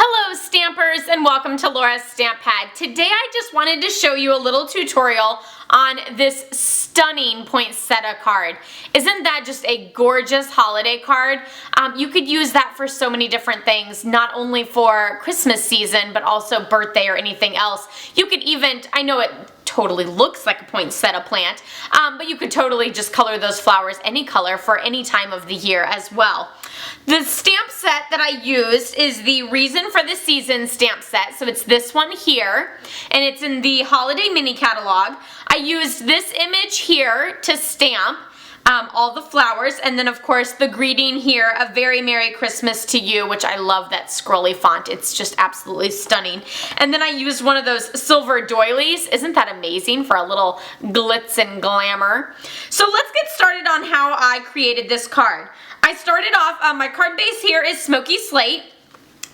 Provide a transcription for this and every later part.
Hello Stampers and welcome to Laura's Stamp Pad. Today I just wanted to show you a little tutorial on this stunning poinsettia card. Isn't that just a gorgeous holiday card? You could use that for so many different things, not only for Christmas season but also birthday or anything else. You could even, I know it totally looks like a poinsettia plant, but you could totally just color those flowers any color for any time of the year as well. The stamp set that I used is the Reason for the Season stamp set, so it's this one here, and it's in the Holiday Mini Catalog. I used this image here to stamp all the flowers, and then of course the greeting here, A Very Merry Christmas to You, which I love that scrolly font. It's just absolutely stunning. And then I used one of those silver doilies. Isn't that amazing for a little glitz and glamour? So let's get started on how I created this card. I started off, my card base here is Smoky Slate.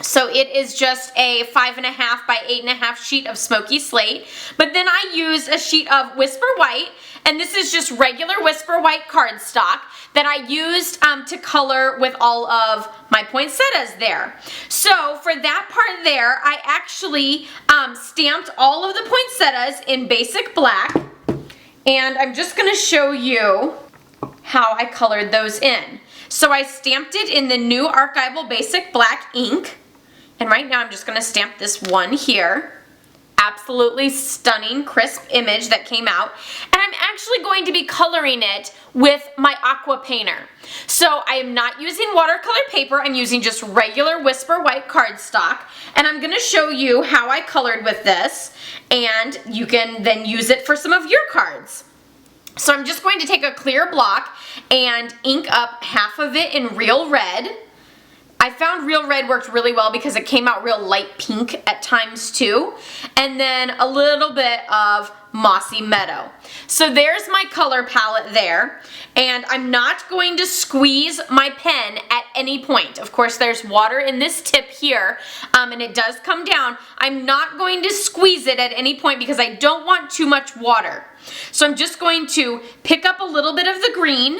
So it is just a 5.5 by 8.5 sheet of Smoky Slate. But then I used a sheet of Whisper White, and this is just regular Whisper White cardstock that I used to color with all of my poinsettias there. So for that part there, I actually stamped all of the poinsettias in basic black, and I'm just going to show you how I colored those in. So I stamped it in the new Archival Basic Black ink, and right now I'm just going to stamp this one here. Absolutely stunning, crisp image that came out. And I'm actually going to be coloring it with my Aqua Painter. So I am not using watercolor paper, I'm using just regular Whisper White cardstock, and I'm going to show you how I colored with this, and you can then use it for some of your cards. So I'm just going to take a clear block and ink up half of it in Real Red. I found Real Red worked really well because it came out real light pink at times too. And then a little bit of Mossy Meadow. So there's my color palette there. And I'm not going to squeeze my pen at any point. Of course, there's water in this tip here, and it does come down. I'm not going to squeeze it at any point because I don't want too much water. So I'm just going to pick up a little bit of the green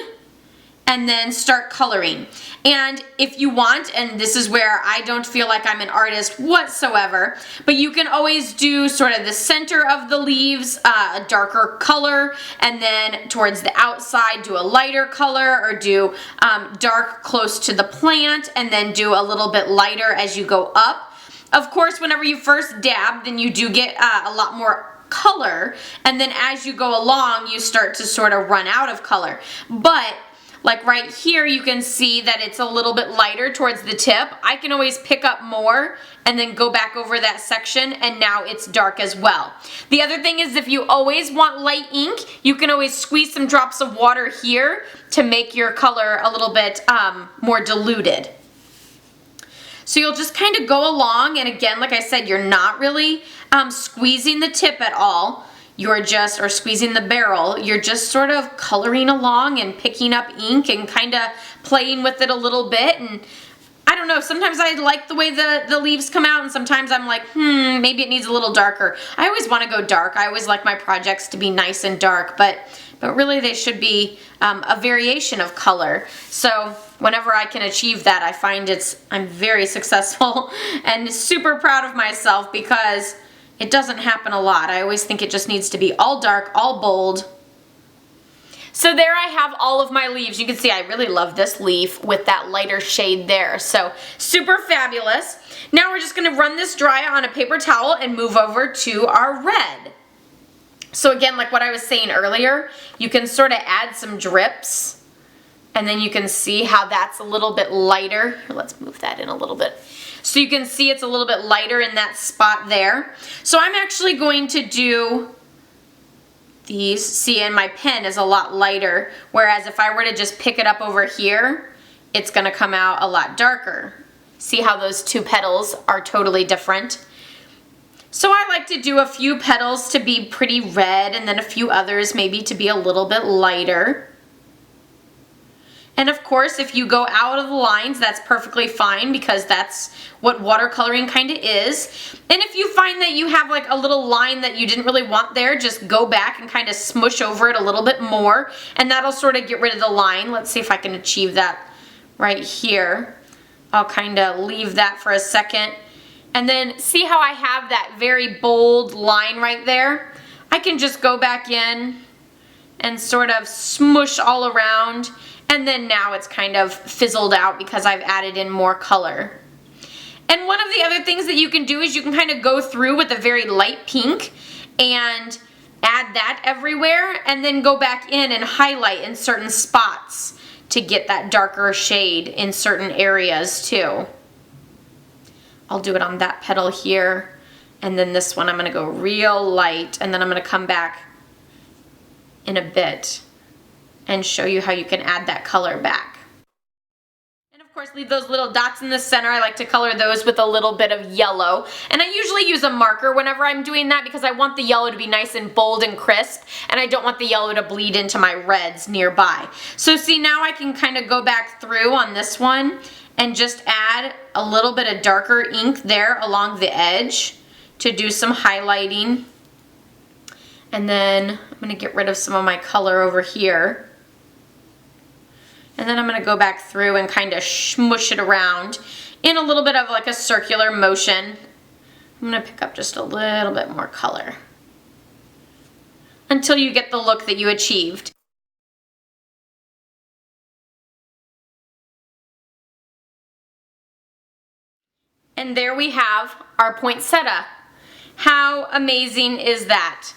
and then start coloring. And if you want, and this is where I don't feel like I'm an artist whatsoever, but you can always do sort of the center of the leaves, a darker color, and then towards the outside do a lighter color, or do dark close to the plant, and then do a little bit lighter as you go up. Of course, whenever you first dab, then you do get a lot more color, and then as you go along, you start to sort of run out of color. But like right here, you can see that it's a little bit lighter towards the tip. I can always pick up more and then go back over that section, and now it's dark as well. The other thing is, if you always want light ink, you can always squeeze some drops of water here to make your color a little bit more diluted. So you'll just kind of go along, and again, like I said, you're not really squeezing the tip at all. You're just, or squeezing the barrel, you're just sort of coloring along and picking up ink and kind of playing with it a little bit. And I don't know, sometimes I like the way the leaves come out, and sometimes I'm like, maybe it needs a little darker. I always want to go dark. I always like my projects to be nice and dark, but really they should be a variation of color. So whenever I can achieve that, I find I'm very successful and super proud of myself, because it doesn't happen a lot. I always think it just needs to be all dark, all bold. So there I have all of my leaves. You can see I really love this leaf with that lighter shade there. So super fabulous. Now we're just going to run this dry on a paper towel and move over to our red. So again, like what I was saying earlier, you can sort of add some drips, and then you can see how that's a little bit lighter. Here, let's move that in a little bit. So you can see it's a little bit lighter in that spot there. So I'm actually going to do these. See, and my pen is a lot lighter, whereas if I were to just pick it up over here, it's going to come out a lot darker. See how those two petals are totally different? So I like to do a few petals to be pretty red, and then a few others maybe to be a little bit lighter. And of course, if you go out of the lines, that's perfectly fine, because that's what watercoloring kind of is. And if you find that you have like a little line that you didn't really want there, just go back and kind of smush over it a little bit more, and that'll sort of get rid of the line. Let's see if I can achieve that right here. I'll kind of leave that for a second And then see how I have that very bold line right there? I can just go back in and sort of smush all around, and then now it's kind of fizzled out because I've added in more color. And one of the other things that you can do is you can kind of go through with a very light pink and add that everywhere, and then go back in and highlight in certain spots to get that darker shade in certain areas too. I'll do it on that petal here, and then this one I'm going to go real light, and then I'm going to come back in a bit and show you how you can add that color back. And of course, leave those little dots in the center. I like to color those with a little bit of yellow, and I usually use a marker whenever I'm doing that because I want the yellow to be nice and bold and crisp, and I don't want the yellow to bleed into my reds nearby. So see, now I can kind of go back through on this one and just add a little bit of darker ink there along the edge to do some highlighting. And then I'm going to get rid of some of my color over here. And then I'm going to go back through and kind of smush it around in a little bit of like a circular motion. I'm going to pick up just a little bit more color until you get the look that you achieved. And there we have our poinsettia. How amazing is that?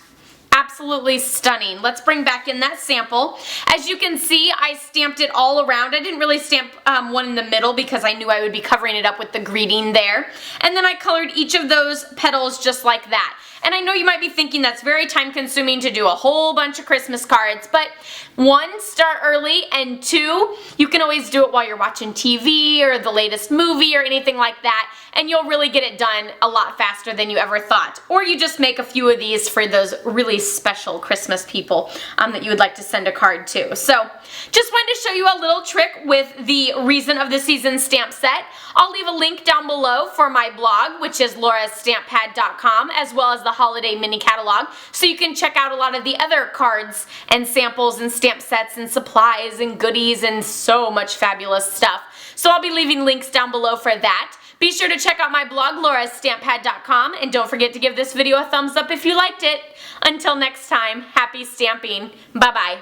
Absolutely stunning. Let's bring back in that sample. As you can see, I stamped it all around. I didn't really stamp one in the middle because I knew I would be covering it up with the greeting there. And then I colored each of those petals just like that. And I know you might be thinking that's very time consuming to do a whole bunch of Christmas cards, but one, start early, and two, you can always do it while you're watching TV or the latest movie or anything like that, and you'll really get it done a lot faster than you ever thought. Or you just make a few of these for those really special Christmas people that you would like to send a card to. So just wanted to show you a little trick with the Reason of the Season stamp set. I'll leave a link down below for my blog, which is laurastamppad.com, as well as the holiday mini catalog, so you can check out a lot of the other cards and samples and stamp sets and supplies and goodies and so much fabulous stuff. So I'll be leaving links down below for that. Be sure to check out my blog, laurastamppad.com, and don't forget to give this video a thumbs up if you liked it. Until next time, happy stamping. Bye-bye.